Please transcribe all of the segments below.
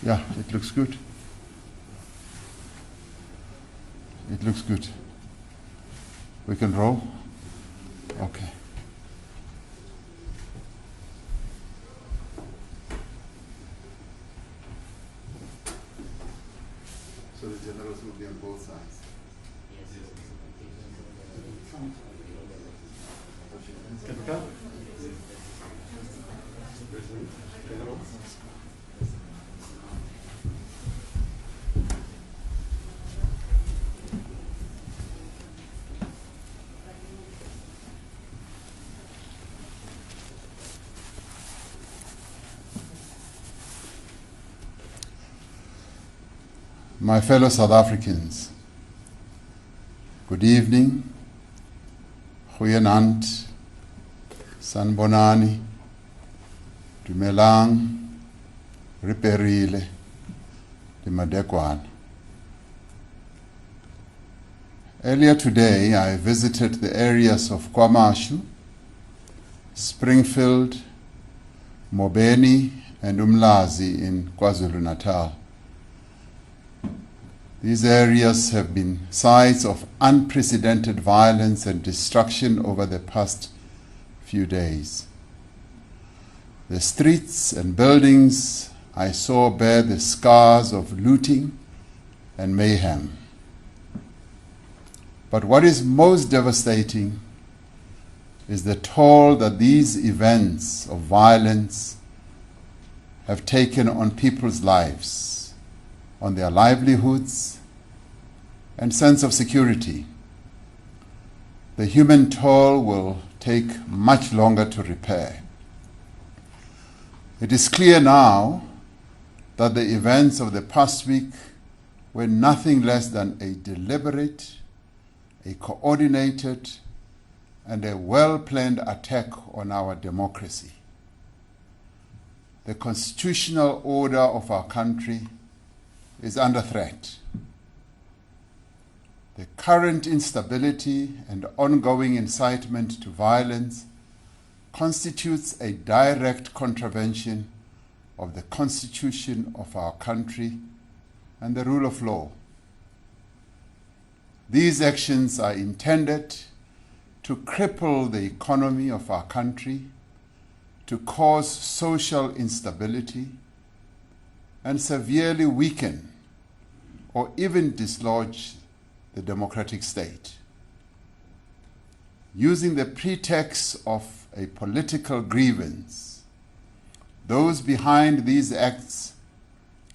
Yeah, it looks good. It looks good. We can roll? Okay. So the generals will be on both sides. My fellow South Africans, good evening, goeienaand, sanbonani, dumelang, riperile, dimadekwan. Earlier today, I visited the areas of KwaMashu, Springfield, Mobeni, and Umlazi in KwaZulu-Natal. These areas have been sites of unprecedented violence and destruction over the past few days. The streets and buildings I saw bear the scars of looting and mayhem. But what is most devastating is the toll that these events of violence have taken on people's lives, on their livelihoods and sense of security. The human toll will take much longer to repair. It is clear now that the events of the past week were nothing less than a deliberate, a coordinated, and a well-planned attack on our democracy. The constitutional order of our country is under threat. The current instability and ongoing incitement to violence constitutes a direct contravention of the Constitution of our country and the rule of law. These actions are intended to cripple the economy of our country, to cause social instability, and severely weaken or even dislodge the democratic state. Using the pretext of a political grievance, those behind these acts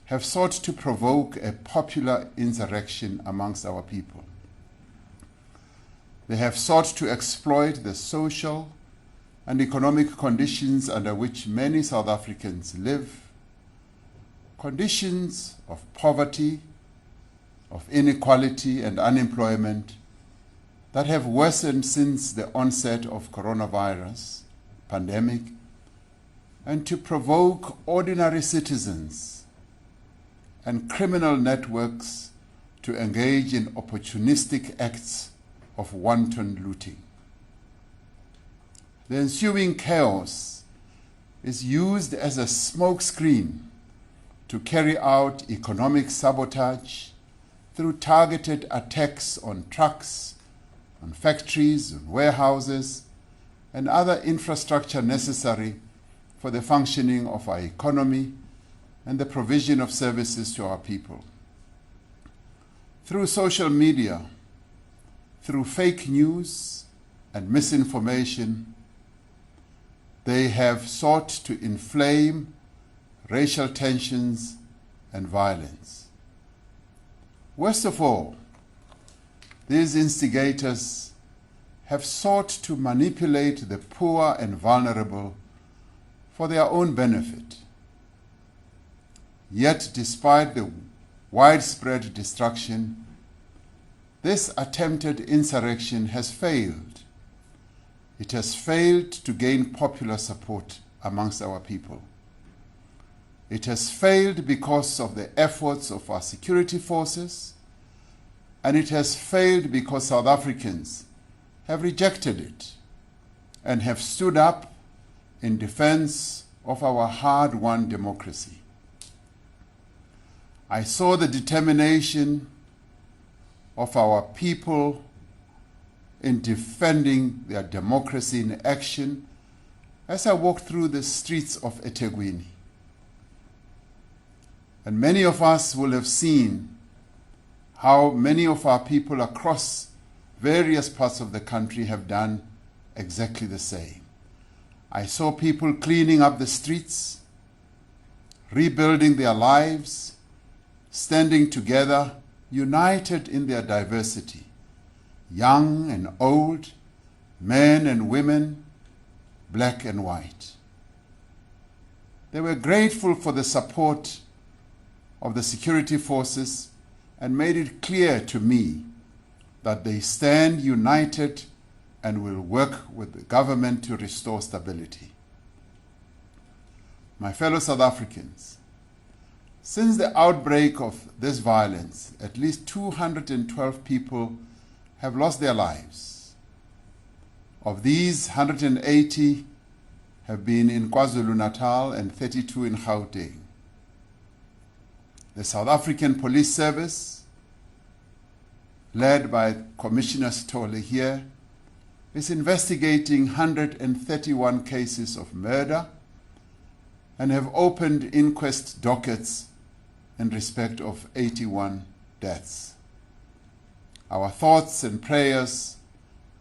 have sought to provoke a popular insurrection amongst our people. They have sought to exploit the social and economic conditions under which many South Africans live, conditions of poverty, of inequality and unemployment that have worsened since the onset of coronavirus pandemic, and to provoke ordinary citizens and criminal networks to engage in opportunistic acts of wanton looting. The ensuing chaos is used as a smokescreen to carry out economic sabotage through targeted attacks on trucks, on factories, on warehouses, and other infrastructure necessary for the functioning of our economy and the provision of services to our people. Through social media, through fake news and misinformation, they have sought to inflame racial tensions and violence. Worst of all, these instigators have sought to manipulate the poor and vulnerable for their own benefit. Yet, despite the widespread destruction, this attempted insurrection has failed. It has failed to gain popular support amongst our people. It has failed because of the efforts of our security forces, and it has failed because South Africans have rejected it and have stood up in defense of our hard-won democracy. I saw the determination of our people in defending their democracy in action as I walked through the streets of eThekwini. And many of us will have seen how many of our people across various parts of the country have done exactly the same. I saw people cleaning up the streets, rebuilding their lives, standing together, united in their diversity, young and old, men and women, black and white. They were grateful for the support of the security forces and made it clear to me that they stand united and will work with the government to restore stability. My fellow South Africans, since the outbreak of this violence, at least 212 people have lost their lives. Of these, 180 have been in KwaZulu-Natal and 32 in Gauteng. The South African Police Service, led by Commissioner Stolle here, is investigating 131 cases of murder and have opened inquest dockets in respect of 81 deaths. Our thoughts and prayers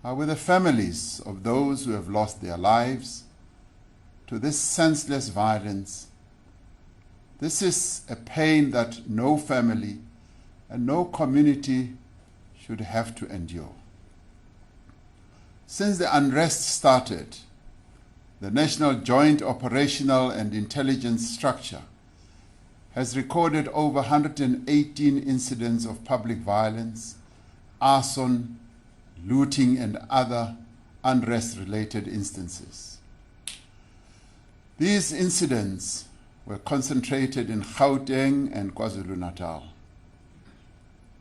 are with the families of those who have lost their lives to this senseless violence. This is a pain that no family and no community should have to endure. Since the unrest started, the National Joint Operational and Intelligence Structure has recorded over 118 incidents of public violence, arson, looting, and other unrest-related instances. These incidents were concentrated in Gauteng and KwaZulu-Natal.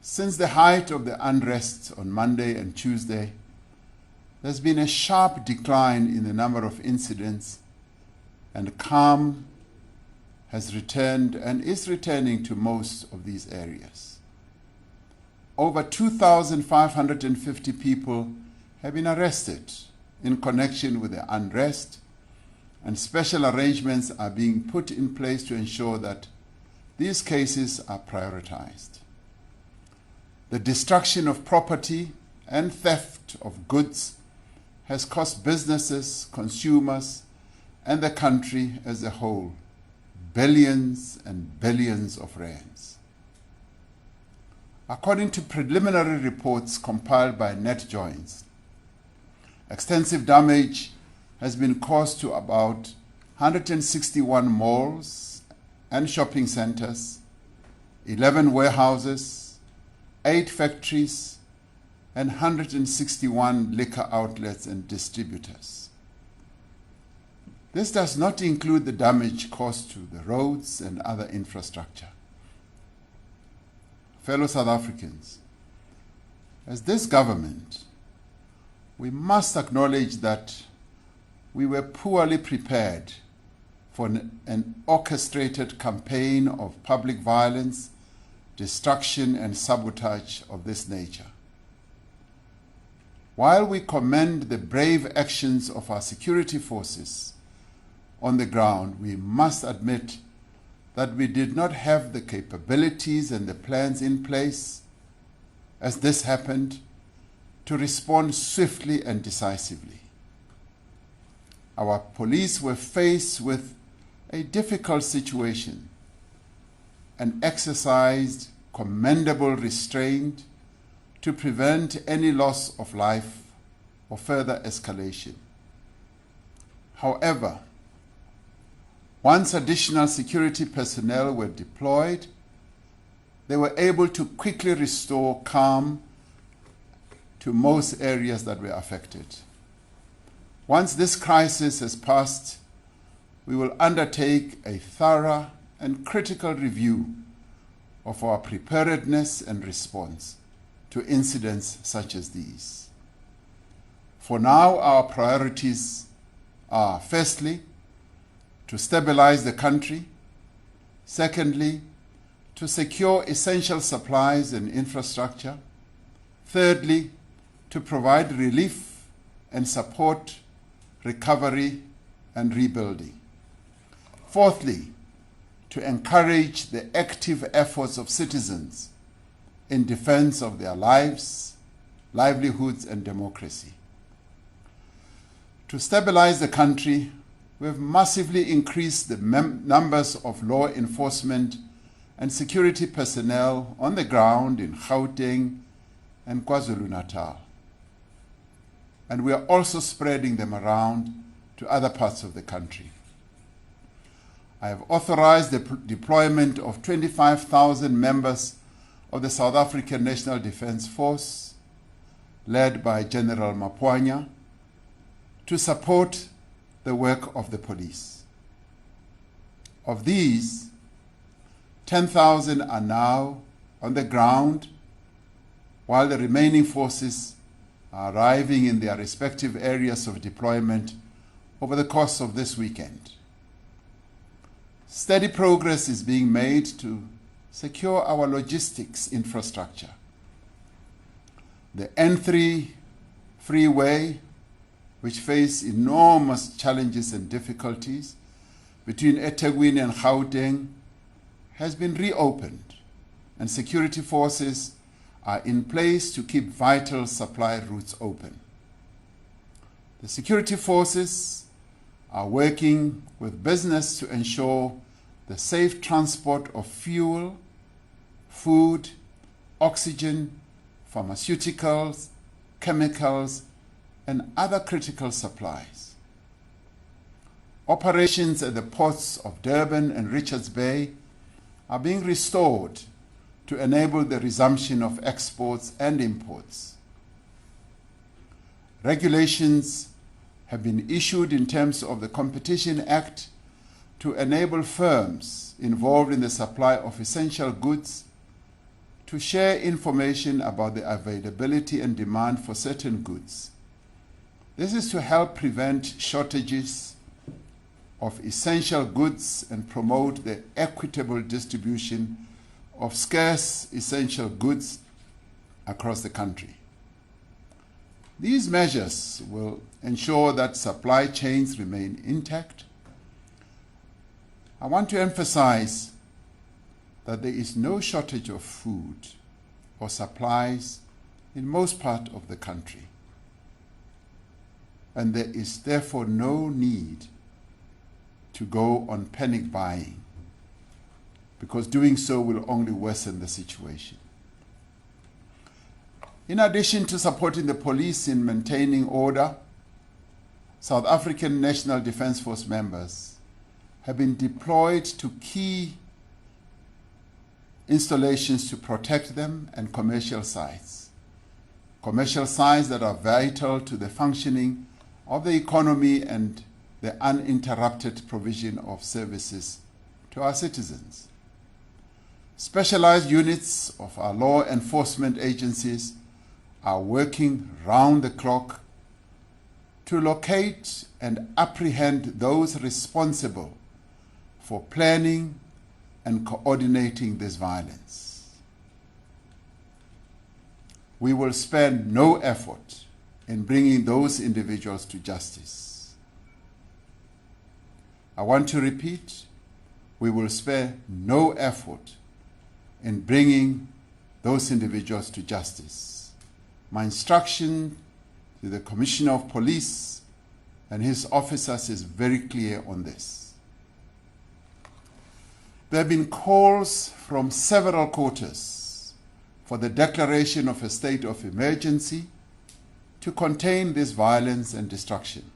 Since the height of the unrest on Monday and Tuesday, there's been a sharp decline in the number of incidents, and calm has returned and is returning to most of these areas. Over 2,550 people have been arrested in connection with the unrest, and special arrangements are being put in place to ensure that these cases are prioritized. The destruction of property and theft of goods has cost businesses, consumers, and the country as a whole billions and billions of rands. According to preliminary reports compiled by NetJoins, extensive damage has been caused to about 161 malls and shopping centers, 11 warehouses, 8 factories, and 161 liquor outlets and distributors. This does not include the damage caused to the roads and other infrastructure. Fellow South Africans, as this government, we must acknowledge that we were poorly prepared for an orchestrated campaign of public violence, destruction, and sabotage of this nature. While we commend the brave actions of our security forces on the ground, we must admit that we did not have the capabilities and the plans in place as this happened to respond swiftly and decisively. Our police were faced with a difficult situation and exercised commendable restraint to prevent any loss of life or further escalation. However, once additional security personnel were deployed, they were able to quickly restore calm to most areas that were affected. Once this crisis has passed, we will undertake a thorough and critical review of our preparedness and response to incidents such as these. For now, our priorities are, firstly, to stabilize the country, secondly, to secure essential supplies and infrastructure. Thirdly, to provide relief and support recovery and rebuilding. Fourthly, to encourage the active efforts of citizens in defense of their lives, livelihoods, and democracy. To stabilize the country, we have massively increased the numbers of law enforcement and security personnel on the ground in Gauteng and KwaZulu-Natal. And we are also spreading them around to other parts of the country. I have authorized the deployment of 25,000 members of the South African National Defence Force, led by General Mapwanya, to support the work of the police. Of these, 10,000 are now on the ground, while the remaining forces are arriving in their respective areas of deployment over the course of this weekend. Steady progress is being made to secure our logistics infrastructure. The N3 freeway, which faced enormous challenges and difficulties between eThekwini and Gauteng, has been reopened, and security forces are in place to keep vital supply routes open. The security forces are working with business to ensure the safe transport of fuel, food, oxygen, pharmaceuticals, chemicals, and other critical supplies. Operations at the ports of Durban and Richards Bay are being restored to enable the resumption of exports and imports. Regulations have been issued in terms of the Competition Act to enable firms involved in the supply of essential goods to share information about the availability and demand for certain goods. This is to help prevent shortages of essential goods and promote the equitable distribution of scarce essential goods across the country. These measures will ensure that supply chains remain intact. I want to emphasize that there is no shortage of food or supplies in most parts of the country, and there is therefore no need to go on panic buying, because doing so will only worsen the situation. In addition to supporting the police in maintaining order, South African National Defence Force members have been deployed to key installations to protect them and commercial sites that are vital to the functioning of the economy and the uninterrupted provision of services to our citizens. Specialized units of our law enforcement agencies are working round the clock to locate and apprehend those responsible for planning and coordinating this violence. We will spare no effort in bringing those individuals to justice. I want to repeat, we will spare no effort in bringing those individuals to justice. My instruction to the Commissioner of Police and his officers is very clear on this. There have been calls from several quarters for the declaration of a state of emergency to contain this violence and destruction.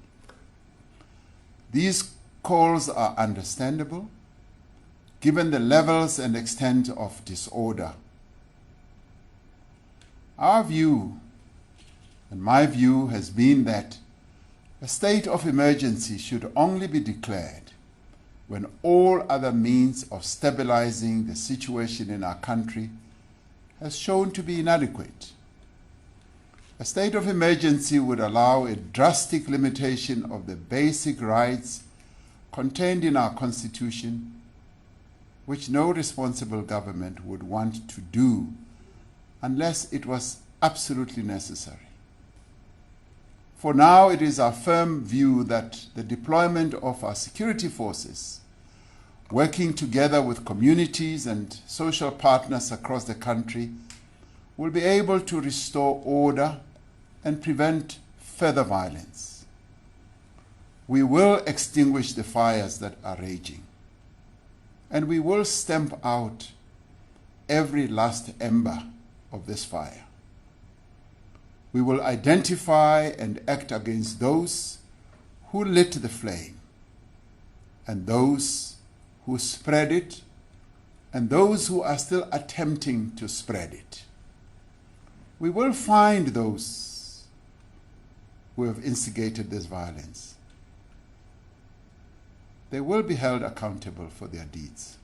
These calls are understandable given the levels and extent of disorder. Our view, and my view, has been that a state of emergency should only be declared when all other means of stabilizing the situation in our country has shown to be inadequate. A state of emergency would allow a drastic limitation of the basic rights contained in our Constitution which no responsible government would want to do unless it was absolutely necessary. For now, it is our firm view that the deployment of our security forces, working together with communities and social partners across the country, will be able to restore order and prevent further violence. We will extinguish the fires that are raging, and we will stamp out every last ember of this fire. We will identify and act against those who lit the flame, and those who spread it, and those who are still attempting to spread it. We will find those who have instigated this violence. They will be held accountable for their deeds.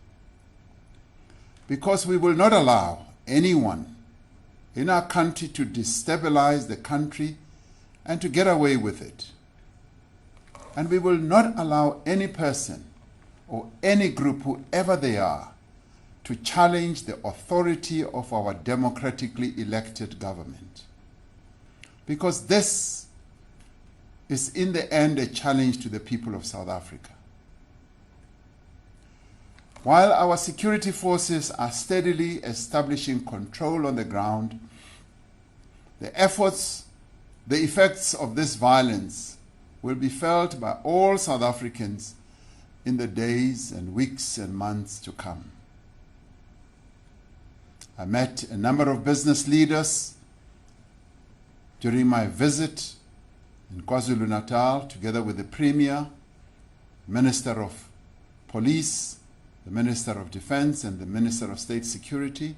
Because we will not allow anyone in our country to destabilize the country and to get away with it. And we will not allow any person or any group, whoever they are, to challenge the authority of our democratically elected government. Because this is in the end a challenge to the people of South Africa. While our security forces are steadily establishing control on the ground, the effects of this violence will be felt by all South Africans in the days and weeks and months to come. I met a number of business leaders during my visit in KwaZulu-Natal, together with the Premier, Minister of Police, the Minister of Defense, and the Minister of State Security.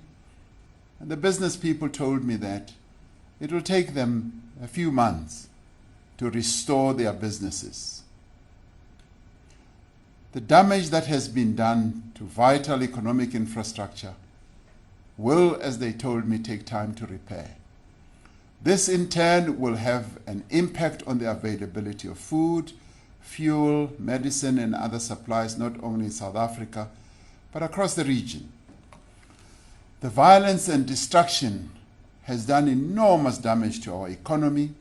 And the business people told me that it will take them a few months to restore their businesses. The damage that has been done to vital economic infrastructure will, as they told me, take time to repair. This in turn will have an impact on the availability of food, fuel, medicine, and other supplies, not only in South Africa, but across the region. The violence and destruction has done enormous damage to our economy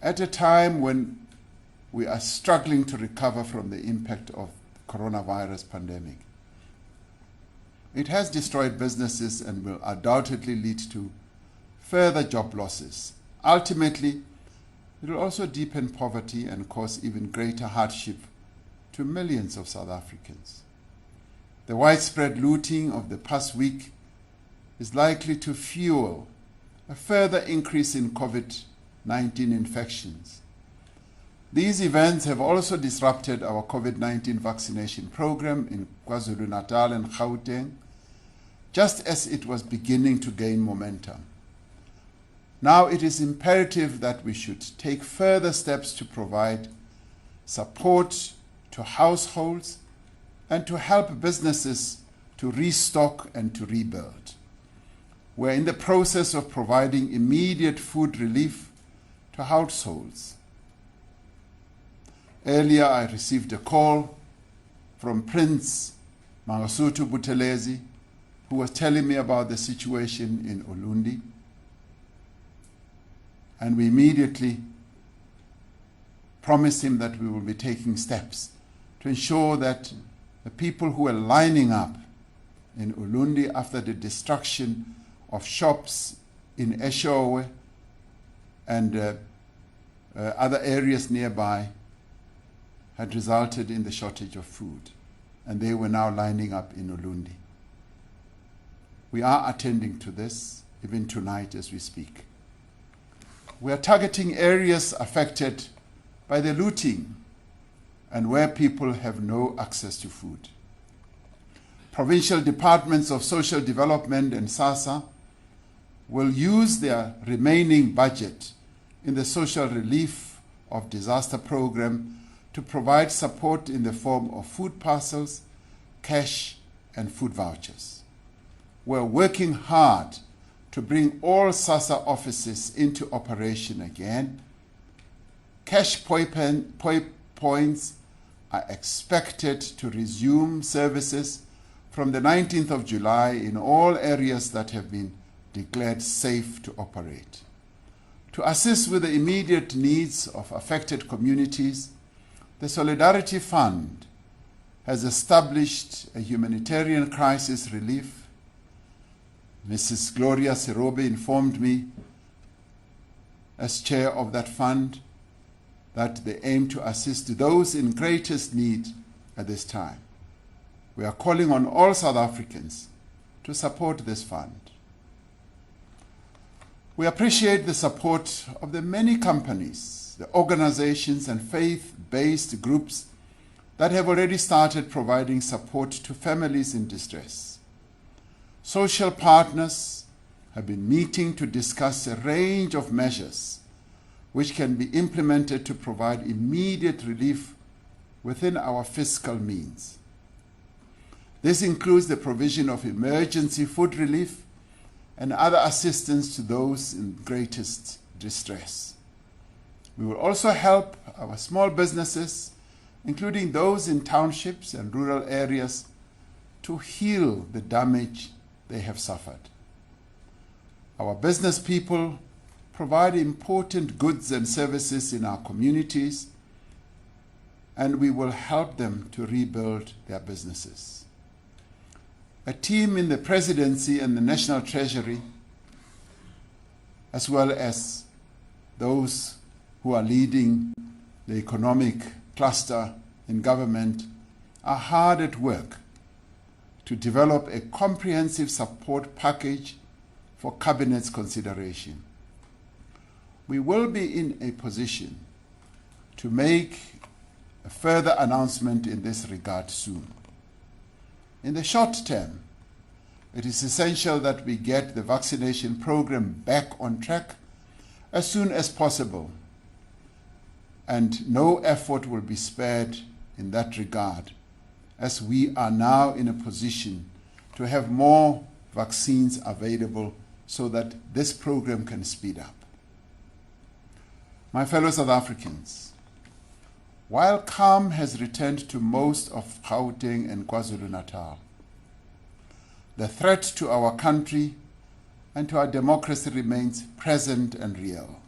at a time when we are struggling to recover from the impact of the coronavirus pandemic. It has destroyed businesses and will undoubtedly lead to further job losses. Ultimately, it will also deepen poverty and cause even greater hardship to millions of South Africans. The widespread looting of the past week is likely to fuel a further increase in COVID-19 infections. These events have also disrupted our COVID-19 vaccination program in KwaZulu-Natal and Gauteng, just as it was beginning to gain momentum. Now it is imperative that we should take further steps to provide support to households and to help businesses to restock and to rebuild. We're in the process of providing immediate food relief to households. Earlier, I received a call from Prince Mangosuthu Buthelezi, who was telling me about the situation in Ulundi. And we immediately promised him that we will be taking steps to ensure that the people who are lining up in Ulundi after the destruction of shops in Eshowe and other areas nearby had resulted in the shortage of food, and they were now lining up in Ulundi. We are attending to this even tonight as we speak. We are targeting areas affected by the looting and where people have no access to food. Provincial departments of social development and SASSA will use their remaining budget in the social relief of disaster program to provide support in the form of food parcels, cash, and food vouchers. We're working hard to bring all SASSA offices into operation again. Cash points are expected to resume services from the 19th of July in all areas that have been declared safe to operate. To assist with the immediate needs of affected communities, the Solidarity Fund has established a humanitarian crisis relief. Mrs. Gloria Serobe informed me, as chair of that fund, that they aim to assist those in greatest need at this time. We are calling on all South Africans to support this fund. We appreciate the support of the many companies, the organizations and faith-based groups that have already started providing support to families in distress. Social partners have been meeting to discuss a range of measures which can be implemented to provide immediate relief within our fiscal means. This includes the provision of emergency food relief and other assistance to those in greatest distress. We will also help our small businesses, including those in townships and rural areas, to heal the damage they have suffered. Our business people provide important goods and services in our communities, and we will help them to rebuild their businesses. A team in the Presidency and the National Treasury, as well as those who are leading the economic cluster in government, are hard at work to develop a comprehensive support package for Cabinet's consideration. We will be in a position to make a further announcement in this regard soon. In the short term, it is essential that we get the vaccination program back on track as soon as possible, and no effort will be spared in that regard, as we are now in a position to have more vaccines available so that this program can speed up. My fellow South Africans, while calm has returned to most of Gauteng and KwaZulu-Natal, the threat to our country and to our democracy remains present and real.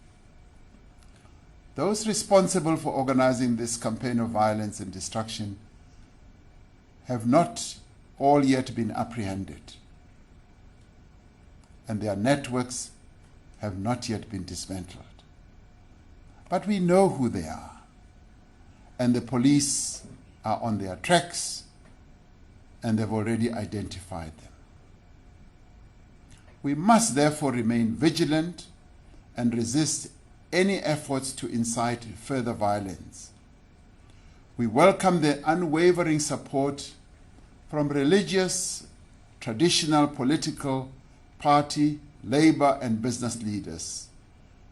Those responsible for organizing this campaign of violence and destruction have not all yet been apprehended, and their networks have not yet been dismantled. But we know who they are, and the police are on their tracks, and they've already identified them. We must therefore remain vigilant and resist any efforts to incite further violence. We welcome the unwavering support from religious, traditional, political, party, labor, and business leaders,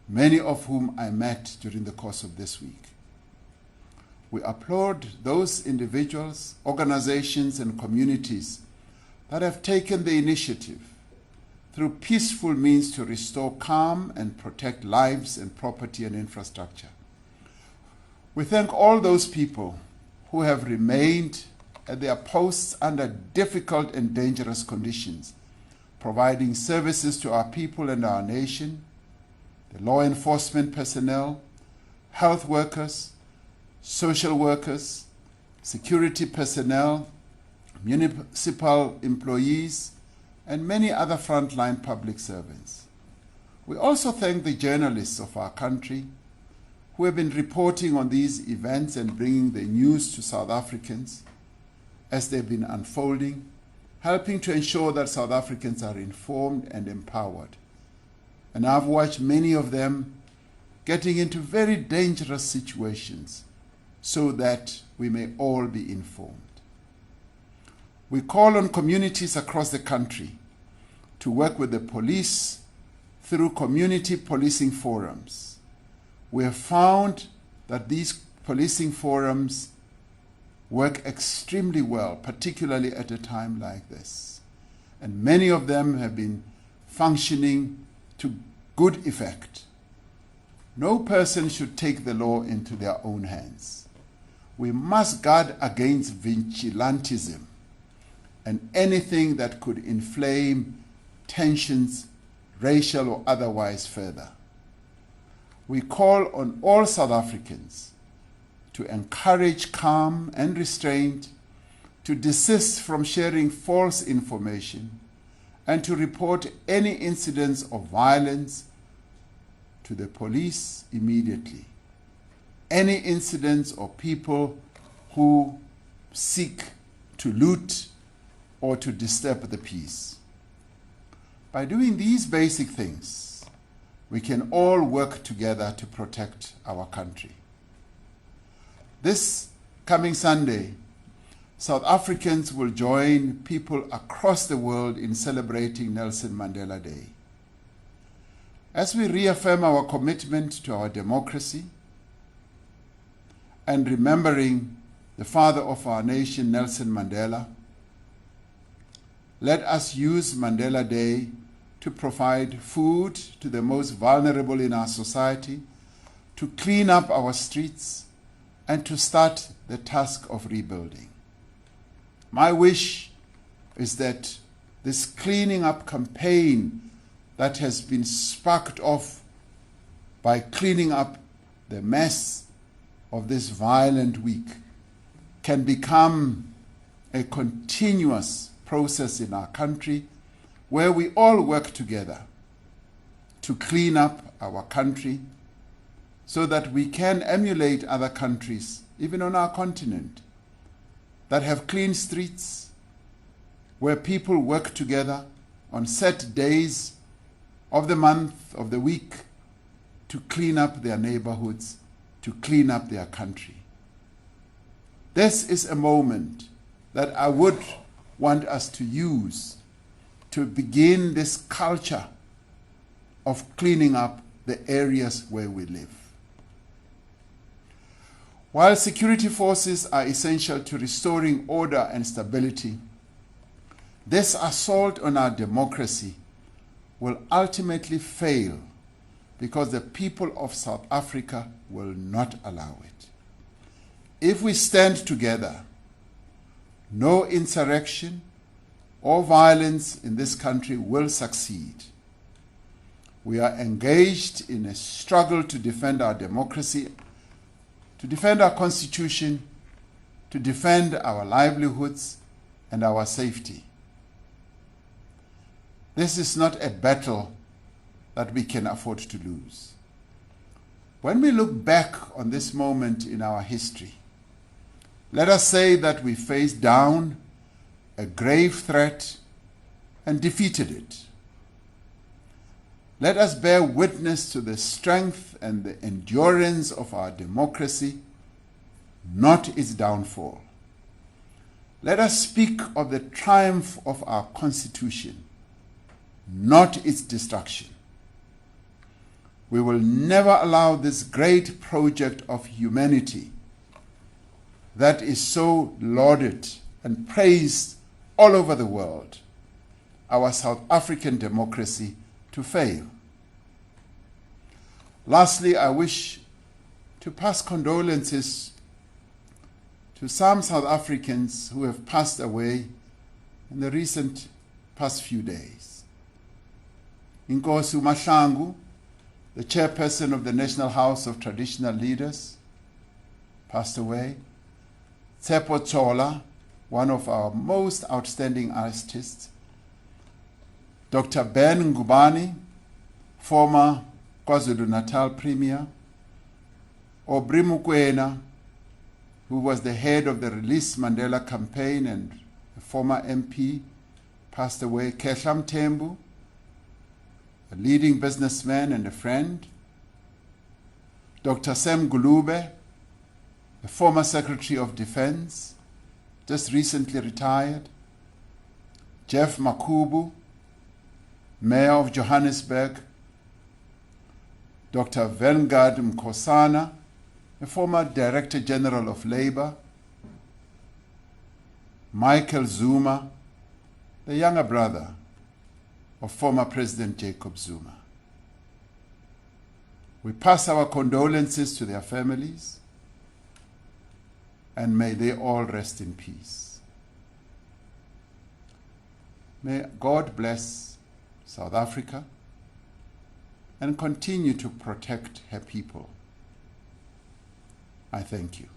many of whom I met during the course of this week. We applaud those individuals, organizations, and communities that have taken the initiative through peaceful means to restore calm and protect lives and property and infrastructure. We thank all those people who have remained at their posts under difficult and dangerous conditions, providing services to our people and our nation, the law enforcement personnel, health workers, social workers, security personnel, municipal employees, and many other frontline public servants. We also thank the journalists of our country who have been reporting on these events and bringing the news to South Africans as they've been unfolding, helping to ensure that South Africans are informed and empowered. And I've watched many of them getting into very dangerous situations so that we may all be informed. We call on communities across the country to work with the police through community policing forums. We have found that these policing forums work extremely well, particularly at a time like this. And many of them have been functioning to good effect. No person should take the law into their own hands. We must guard against vigilantism and anything that could inflame tensions, racial or otherwise, further. We call on all South Africans to encourage calm and restraint, to desist from sharing false information, and to report any incidents of violence to the police immediately. Any incidents or people who seek to loot or to disturb the peace. By doing these basic things, we can all work together to protect our country. This coming Sunday, South Africans will join people across the world in celebrating Nelson Mandela Day. As we reaffirm our commitment to our democracy and remembering the father of our nation, Nelson Mandela, let us use Mandela Day to provide food to the most vulnerable in our society, to clean up our streets, and to start the task of rebuilding. My wish is that this cleaning up campaign that has been sparked off by cleaning up the mess of this violent week can become a continuous process in our country where we all work together to clean up our country so that we can emulate other countries, even on our continent, that have clean streets, where people work together on set days of the month, of the week, to clean up their neighborhoods, to clean up their country. This is a moment that I would want us to use to begin this culture of cleaning up the areas where we live. While security forces are essential to restoring order and stability, this assault on our democracy will ultimately fail because the people of South Africa will not allow it. If we stand together, no insurrection or violence in this country will succeed. We are engaged in a struggle to defend our democracy, to defend our constitution, to defend our livelihoods and our safety. This is not a battle that we can afford to lose. When we look back on this moment in our history, let us say that we faced down a grave threat and defeated it. Let us bear witness to the strength and the endurance of our democracy, not its downfall. Let us speak of the triumph of our Constitution, not its destruction. We will never allow this great project of humanity that is so lauded and praised all over the world, our South African democracy, to fail. Lastly, I wish to pass condolences to some South Africans who have passed away in the recent past few days. Inkosi Mahlangu, the chairperson of the National House of Traditional Leaders, passed away. Tsepo Tsola, one of our most outstanding artists. Dr. Ben Ngubane, former KwaZulu-Natal Premier. Aubrey Mokoena, who was the head of the Release Mandela campaign and a former MP, passed away. Kehla Mthembu, a leading businessman and a friend. Dr. Sam Gulube, the former Secretary of Defense, just recently retired. Jeff Makubu, Mayor of Johannesburg. Dr. Vengard Mkhosana, a former Director General of Labour. Michael Zuma, the younger brother of former President Jacob Zuma. We pass our condolences to their families, and may they all rest in peace. May God bless South Africa and continue to protect her people. I thank you.